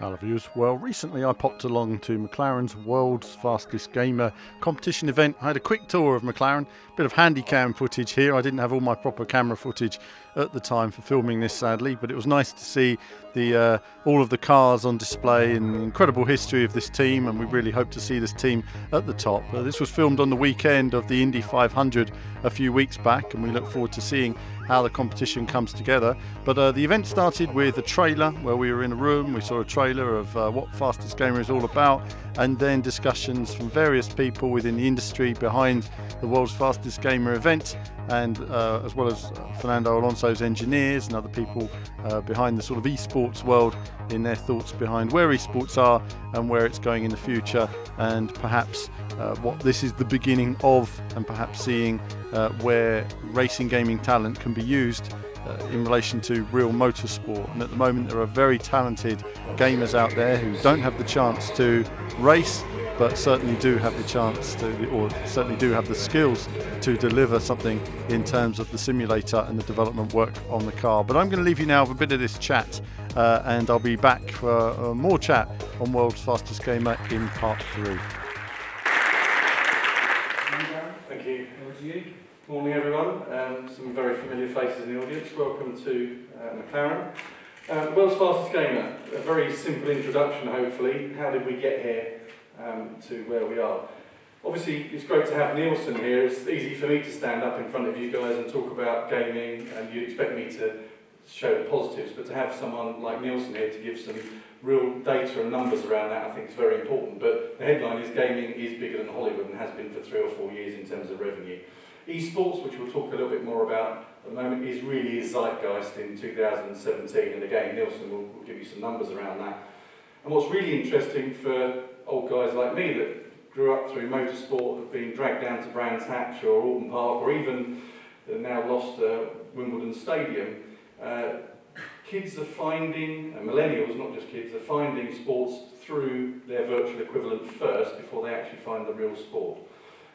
Hello viewers. Well, recently I popped along to McLaren's World's Fastest Gamer competition event. I had a quick tour of McLaren, bit of handycam footage here. I didn't have all my proper camera footage at the time for filming this, sadly, but it was nice to see the all of the cars on display and the incredible history of this team, and we really hope to see this team at the top. This was filmed on the weekend of the Indy 500 a few weeks back, and we look forward to seeing how the competition comes together. But the event started with a trailer where we were in a room. We saw a trailer of what Fastest Gamer is all about, and then discussions from various people within the industry behind the World's Fastest Gamer event, and as well as Fernando Alonso's engineers and other people behind the sort of esports world in their thoughts behind where esports are and where it's going in the future, and perhaps what this is the beginning of, and perhaps seeing where racing gaming talent can be used in relation to real motorsport. And at the moment there are very talented gamers out there who don't have the chance to race, but certainly do have the chance to, or certainly do have the skills to deliver something in terms of the simulator and the development work on the car. But I'm going to leave you now with a bit of this chat, and I'll be back for more chat on World's Fastest Gamer in part 3. Thank you. Morning everyone, some very familiar faces in the audience. Welcome to McLaren. World's Fastest Gamer, a very simple introduction hopefully. How did we get here to where we are? Obviously it's great to have Nielsen here. It's easy for me to stand up in front of you guys and talk about gaming, and you expect me to show the positives, but to have someone like Nielsen here to give some real data and numbers around that, I think is very important. But the headline is gaming is bigger than Hollywood and has been for 3 or 4 years in terms of revenue. Esports, which we'll talk a little bit more about at the moment, is really a zeitgeist in 2017, and again Nielsen will give you some numbers around that. And what's really interesting for old guys like me that grew up through motorsport, have been dragged down to Brands Hatch or Alton Park, or even the now lost Wimbledon Stadium, kids are finding, and millennials, not just kids, are finding sports through their virtual equivalent first before they actually find the real sport.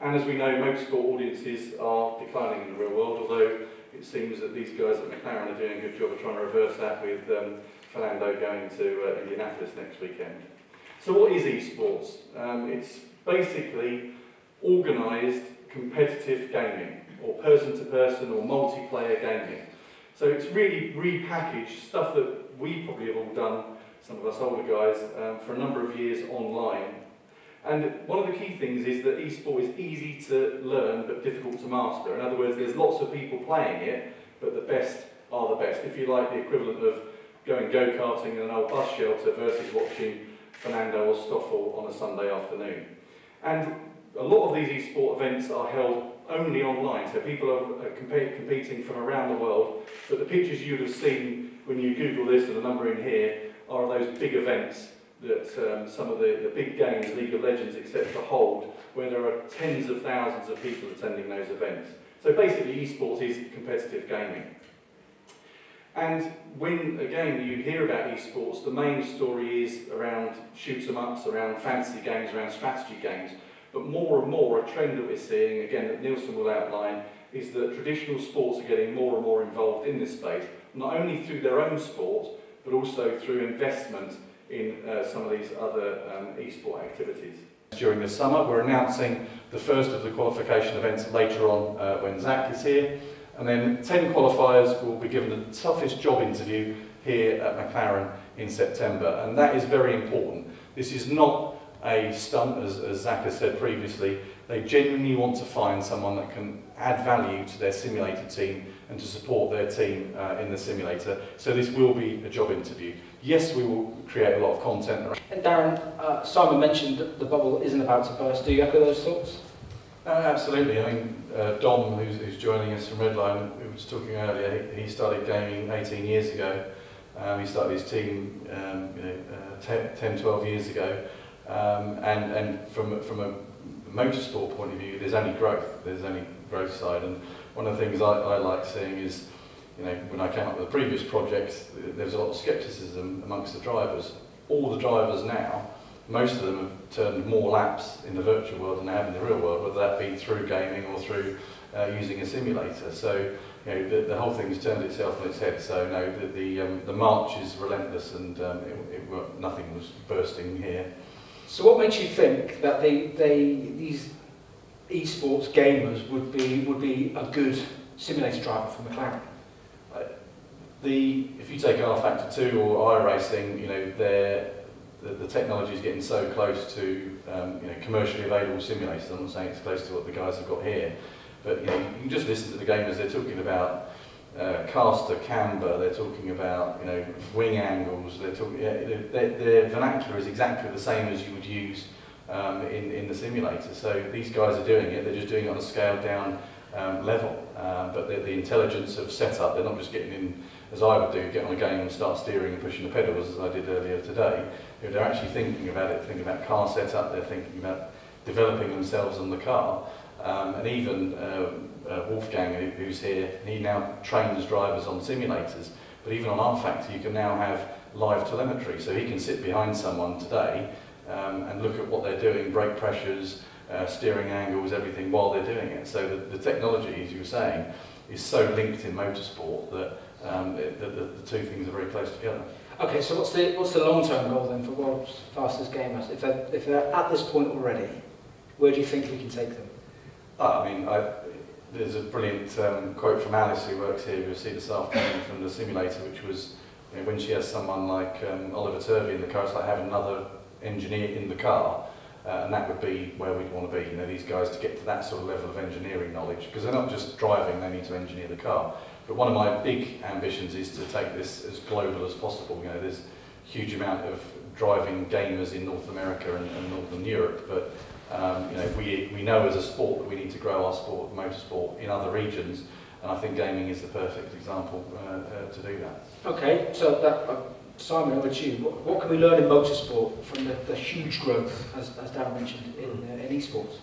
And as we know, motorsport audiences are declining in the real world, although it seems that these guys at McLaren are doing a good job of trying to reverse that with Fernando going to Indianapolis next weekend. So what is esports? It's basically organised competitive gaming, or person-to-person or multiplayer gaming. So it's really repackaged stuff that we probably have all done, some of us older guys, for a number of years online. And one of the key things is that esport is easy to learn but difficult to master. In other words, there's lots of people playing it, but the best are the best. If you like, the equivalent of going go-karting in an old bus shelter versus watching Fernando or Stoffel on a Sunday afternoon. And a lot of these esport events are held only online, so people are competing from around the world, but the pictures you'd have seen when you Google this and the number in here are those big events that some of the big games, League of Legends, etc. hold, where there are tens of thousands of people attending those events. So basically esports is competitive gaming. And when, again, you hear about esports, the main story is around shoot-em-ups, around fantasy games, around strategy games. But more and more, a trend that we're seeing, again, that Nielsen will outline, is that traditional sports are getting more and more involved in this space, not only through their own sport, but also through investment in some of these other esport activities. During the summer, we're announcing the first of the qualification events later on when Zach is here. And then 10 qualifiers will be given the toughest job interview here at McLaren in September. And that is very important. This is not a stunt, as Zach has said previously. They genuinely want to find someone that can add value to their simulator team and to support their team in the simulator. So this will be a job interview. Yes, we will create a lot of content. And Darren, Simon mentioned that the bubble isn't about to burst. Do you echo those thoughts? Absolutely. I mean, Dom, who's joining us from Redline, who was talking earlier, he started gaming 18 years ago. He started his team 10, 12 years ago. And from a motorsport point of view, there's only growth side. And one of the things I like seeing is, when I came up with the previous projects, there was a lot of scepticism amongst the drivers. All the drivers now, most of them have turned more laps in the virtual world than they have in the real world, whether that be through gaming or through using a simulator. So the whole thing's turned itself on its head. So no, the march is relentless, and nothing was bursting here. So what makes you think that these esports gamers would be a good simulator driver for McLaren? If you take R-Factor 2 or iRacing, the technology is getting so close to commercially available simulators. I'm not saying it's close to what the guys have got here, but you can just listen to the gamers. They're talking about caster camber. They're talking about wing angles. They're talking. Their vernacular is exactly the same as you would use in the simulator. So these guys are doing it. They're just doing it on a scaled down level. But the intelligence of setup. They're not just getting in, as I would do, get on a game and start steering and pushing the pedals as I did earlier today. They're actually thinking about it, thinking about car setup, they're thinking about developing themselves on the car. And even Wolfgang, who's here, he now trains drivers on simulators, but even on R-Factor you can now have live telemetry, so he can sit behind someone today and look at what they're doing, brake pressures, steering angles, everything while they're doing it. So the technology, as you were saying, is so linked in motorsport that the two things are very close together. Okay, so what's the long-term goal then for world's fastest gamers? If they're at this point already, where do you think we can take them? There's a brilliant quote from Alice, who works here, you'll see this afternoon, from the simulator, which was when she has someone like Oliver Turvey in the car, it's like having another engineer in the car, and that would be where we'd want to be. These guys to get to that sort of level of engineering knowledge, because they're not just driving, they need to engineer the car. But one of my big ambitions is to take this as global as possible. There's a huge amount of driving gamers in North America and Northern Europe, but we know as a sport that we need to grow our sport, motorsport, in other regions, and I think gaming is the perfect example to do that. Okay, so Simon, over to you. What can we learn in motorsport from the huge growth, as Darren mentioned, in esports?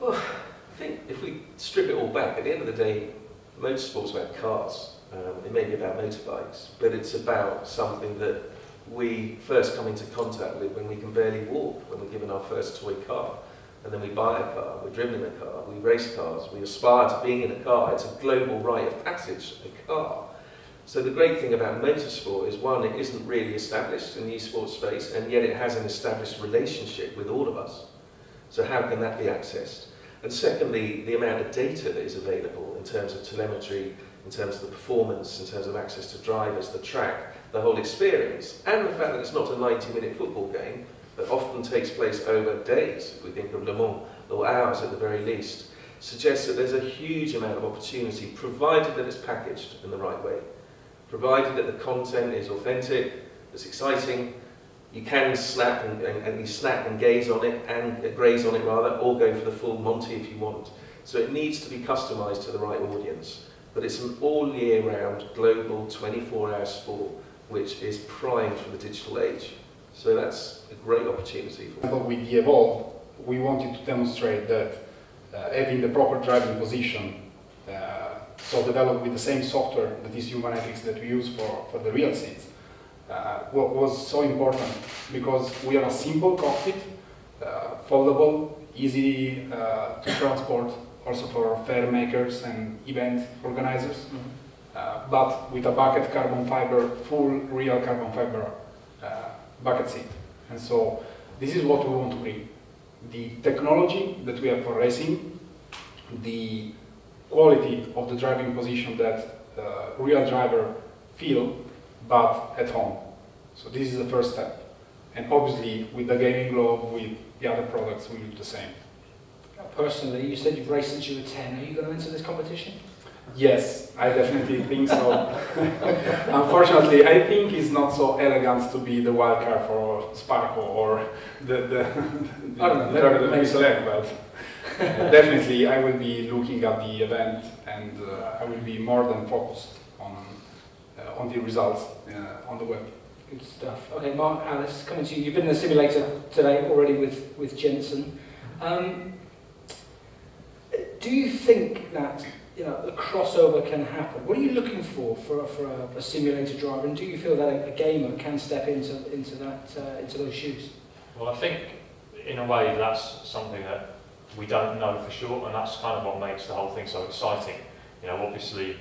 Well, I think if we strip it all back, at the end of the day, motorsport's about cars. It may be about motorbikes, but it's about something that we first come into contact with when we can barely walk, when we're given our first toy car, and then we buy a car, we're driven in a car, we race cars, we aspire to being in a car. It's a global rite of passage, a car. So the great thing about motorsport is, one, it isn't really established in the esports space, and yet it has an established relationship with all of us. So how can that be accessed? And secondly, the amount of data that is available in terms of telemetry, in terms of the performance, in terms of access to drivers, the track, the whole experience, and the fact that it's not a 90-minute football game that often takes place over days, if we think of Le Mans, or hours at the very least, suggests that there's a huge amount of opportunity, provided that it's packaged in the right way, provided that the content is authentic, it's exciting. You can snap and you snap and gaze on it, and graze on it rather, or go for the full Monty if you want. So it needs to be customised to the right audience. But it's an all year round, global, 24-hour sport, which is primed for the digital age. So that's a great opportunity for us. With the Evolve, we wanted to demonstrate that having the proper driving position, so developed with the same software that is Humanetics that we use for the real seats, was so important, because we are a simple cockpit, foldable, easy to transport, also for fair makers and event organizers, but with a bucket carbon fiber, full real carbon fiber bucket seat. And so this is what we want to bring. The technology that we have for racing, the quality of the driving position that real driver feel, but at home. So this is the first step. And obviously with the gaming glove, with the other products, we do the same. Personally, you said you've raced since you were 10. Are you going to enter this competition? Yes, I definitely think so. Unfortunately, I think it's not so elegant to be the wild card for Sparko or the driver that we select, but definitely I will be looking at the event, and I will be more than focused on the results on the web. Good stuff. Okay, Mark, Alice, coming to you. You've been in the simulator today already with Jensen. Do you think that the crossover can happen? What are you looking for a simulator driver, and do you feel that a gamer can step into those shoes? Well, I think in a way that's something that we don't know for sure, and that's kind of what makes the whole thing so exciting. You know, obviously,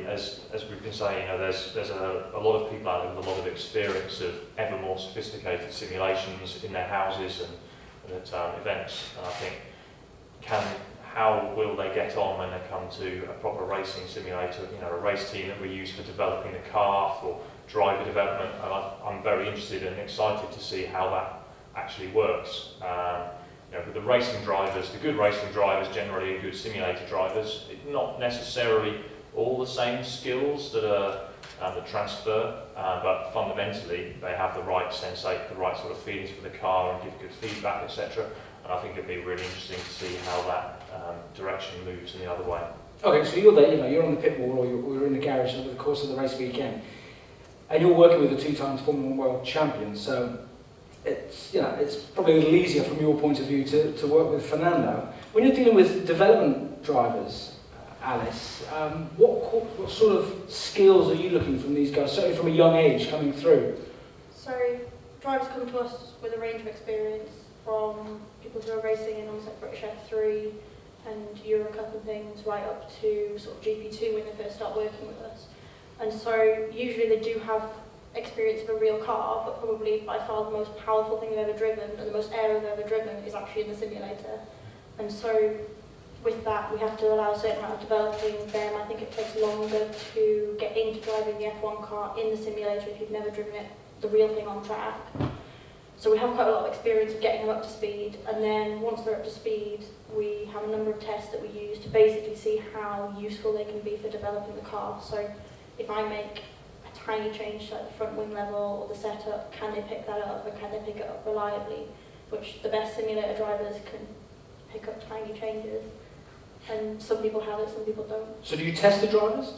as we've been saying, you know, there's a lot of people out there with a lot of experience of ever more sophisticated simulations in their houses and at events, and I think how will they get on when they come to a proper racing simulator, you know, a race team that we use for developing the car, for driver development, and I'm very interested and excited to see how that actually works. You know, with the racing drivers, the good racing drivers generally are good simulator drivers. It's not necessarily all the same skills that transfer, but fundamentally they have the right sensate, the right sort of feelings for the car and give good feedback, etc. And I think it'd be really interesting to see how that direction moves in the other way. Okay, so you're there, you know, you're on the pit wall or you're in the garage over the course of the race weekend, and you're working with a 2-time Formula 1 world champion, so it's, you know, it's probably a little easier from your point of view to work with Fernando. When you're dealing with development drivers, Alice, what sort of skills are you looking from these guys, certainly from a young age coming through? So drivers come to us with a range of experience, from people who are racing in almost like British F3 and Euro Cup and things, right up to sort of GP2 when they first start working with us. And so usually they do have experience of a real car, but probably by far the most powerful thing they've ever driven and the most aero they've ever driven is actually in the simulator. And so with that we have to allow a certain amount of developing them. I think it takes longer to get into driving the F1 car in the simulator if you've never driven it, the real thing on track. So we have quite a lot of experience of getting them up to speed, and then once they're up to speed, we have a number of tests that we use to basically see how useful they can be for developing the car. So if I make a tiny change to like the front wing level or the setup, can they pick that up, or can they pick it up reliably? Which the best simulator drivers can pick up tiny changes, and some people have it, some people don't. So do you test the drivers?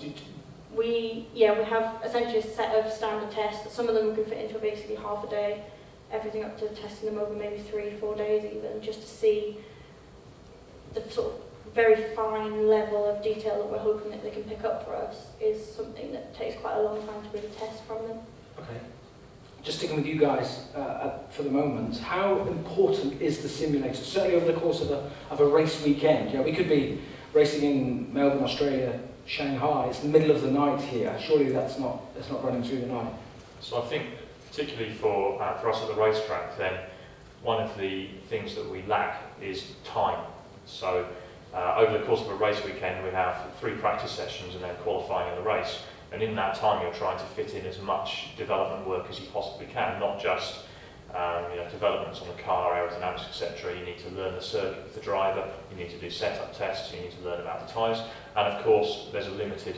We have essentially a set of standard tests. Some of them we can fit into basically half a day. Everything up to testing them over maybe 3-4 days even, just to see the sort of very fine level of detail that we're hoping that they can pick up for us is something that takes quite a long time to really test from them. Okay. Just sticking with you guys for the moment, how important is the simulator, certainly over the course of a race weekend? You know, we could be racing in Melbourne, Australia, Shanghai, it's the middle of the night here, surely that's not running through the night. So I think particularly for us at the racetrack, then one of the things that we lack is time. So over the course of a race weekend we have 3 practice sessions and then qualifying in the race, and in that time you're trying to fit in as much development work as you possibly can, not just you know, developments on the car, aerodynamics, etc. You need to learn the circuit with the driver, you need to do setup tests, you need to learn about the tyres, and of course there's a limited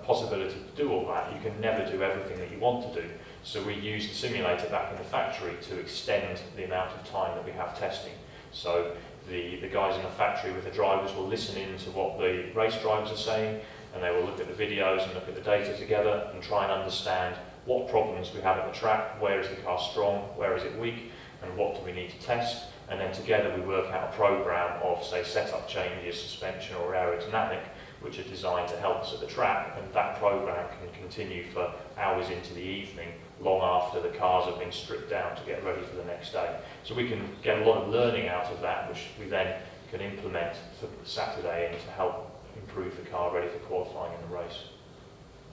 possibility to do all that. You can never do everything that you want to do. So we use the simulator back in the factory to extend the amount of time that we have testing. So the guys in the factory with the drivers will listen in to what the race drivers are saying, and they will look at the videos and look at the data together and try and understand what problems we have at the track, where is the car strong, where is it weak, and what do we need to test. And then together we work out a program of, say, setup changes, suspension or aerodynamic, which are designed to help us at the track, and that program can continue for hours into the evening, long after the cars have been stripped down to get ready for the next day. So we can get a lot of learning out of that, which we then can implement for Saturday and to help improve the car ready for qualifying in the race.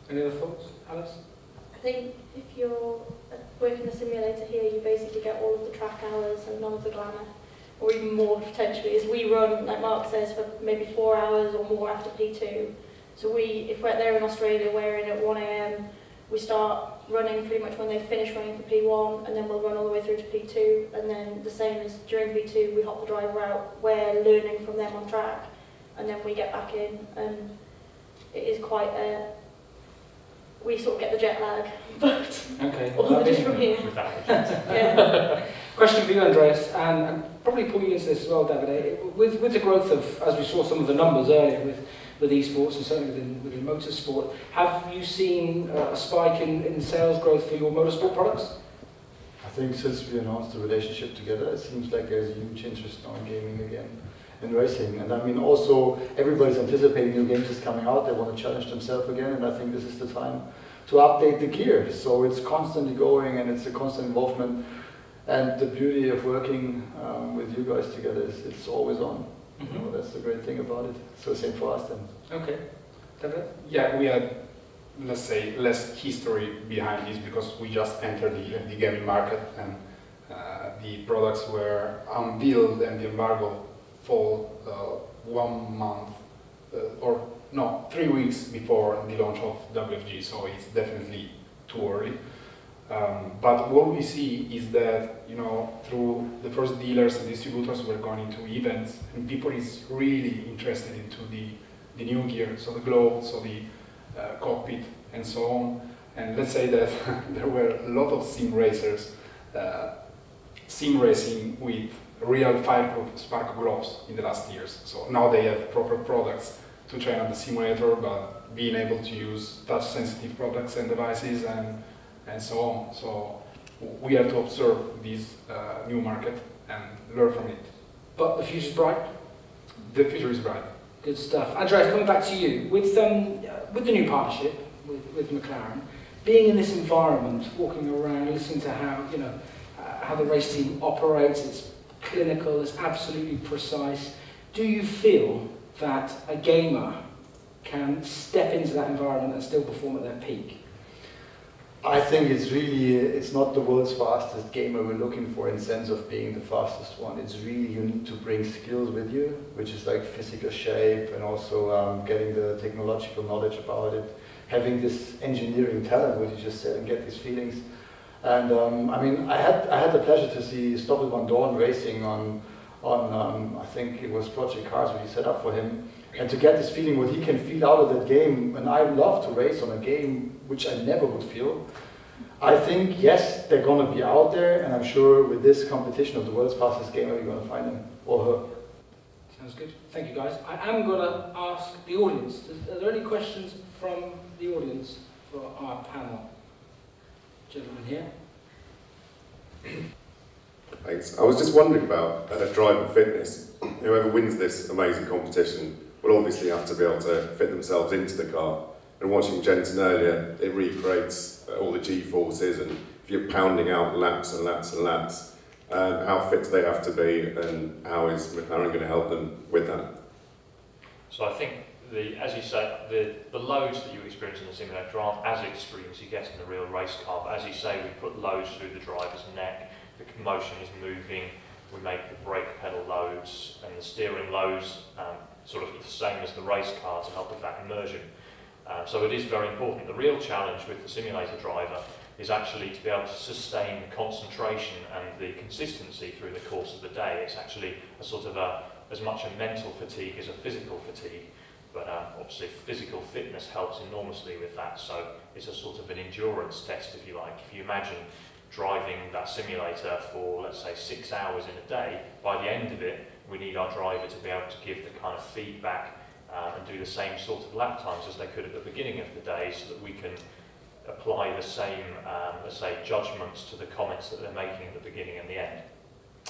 Any other thoughts, Alice? I think if you're working the simulator here, you basically get all of the track hours and none of the glamour, or even more potentially, as we run, like Mark says, for maybe 4 hours or more after P2. So if we're there in Australia, we're in at 1 AM, we start running pretty much when they finish running for P1, and then we'll run all the way through to P2, and then the same as during P2, we hop the driver out, we're learning from them on track, and then we get back in, and it is quite a... We sort of get the jet lag, but okay, all of it is from here. Yeah. Question for you, Andreas, and probably pull you into this as well, David. With the growth of, as we saw some of the numbers earlier with esports and certainly within motorsport, have you seen a spike in sales growth for your motorsport products? I think since we announced the relationship together, it seems like there's a huge interest now in gaming again, in racing. And I mean, also everybody's anticipating new games is coming out, they want to challenge themselves again, and I think this is the time to update the gear. So it's constantly going and it's a constant involvement. And the beauty of working with you guys together is it's always on. Mm-hmm. You know, that's the great thing about it. So same for us then. Okay. David? Yeah, we had, let's say, less history behind this because we just entered the gaming market, and the products were unveiled and the embargo fall 1 month or no, 3 weeks before the launch of WFG, so it's definitely too early. But what we see is that, you know, through the first dealers and distributors, we're going into events, and people is really interested into the new gear, so the globe, so the cockpit, and so on. And let's say that there were a lot of sim racers sim racing with real fireproof Spark gloves in the last years. So now they have proper products to train on the simulator, but being able to use touch-sensitive products and devices and so on. So we have to observe this new market and learn from it. But the future's bright? The future is bright. Good stuff. Andreas, coming back to you, with the new partnership with McLaren, being in this environment, walking around, listening to how, you know, how the race team operates, it's clinical, it's absolutely precise. Do you feel that a gamer can step into that environment and still perform at their peak? I think it's not the world's fastest gamer we're looking for in the sense of being the fastest one. It's really, you need to bring skills with you, which is like physical shape and also getting the technological knowledge about it, having this engineering talent, what you just said, and get these feelings. And I mean, I had the pleasure to see Stoffel van Dorn racing on I think it was Project Cars, which he set up for him, and to get this feeling what he can feel out of that game. And I love to race on a game which I never would feel. I think, yes, they're going to be out there, and I'm sure with this competition of the world's fastest gamer, you're going to find him or her. Sounds good. Thank you, guys. I am going to ask the audience. Are there any questions from the audience for our panel? Gentleman here. Thanks. I was just wondering about driver fitness. Whoever wins this amazing competition will obviously have to be able to fit themselves into the car. And watching Jensen earlier, it recreates all the G-forces, and if you're pounding out laps and laps and laps, how fit do they have to be, and how is McLaren going to help them with that? So I think, as you say, the loads that you experience in the simulator aren't as extreme as you get in the real race car, but as you say, we put loads through the driver's neck, the motion is moving, we make the brake pedal loads and the steering loads sort of the same as the race car to help with that immersion. So it is very important. The real challenge with the simulator driver is actually to be able to sustain concentration and the consistency through the course of the day. It's actually a sort of as much a mental fatigue as a physical fatigue, but obviously physical fitness helps enormously with that. So it's a sort of an endurance test, if you like. If you imagine driving that simulator for, let's say, 6 hours in a day, by the end of it, we need our driver to be able to give the kind of feedback and do the same sort of lap times as they could at the beginning of the day, so that we can apply the same, let's say, judgments to the comments that they're making at the beginning and the end.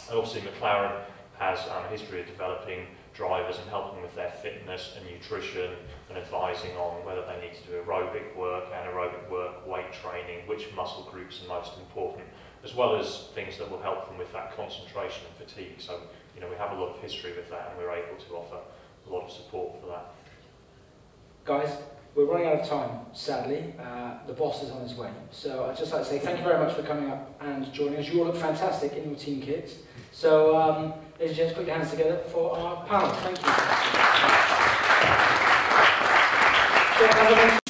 And obviously McLaren has a history of developing drivers and helping with their fitness and nutrition and advising on whether they need to do aerobic work, anaerobic work, weight training, which muscle groups are most important, as well as things that will help them with that concentration and fatigue. So, you know, we have a lot of history with that, and we're able to offer a lot of support for that. Guys, we're running out of time, sadly. The boss is on his way. So I'd just like to say thank you very much for coming up and joining us. You all look fantastic in your team kits. So, ladies and gents, put your hands together for our panel. Thank you. So,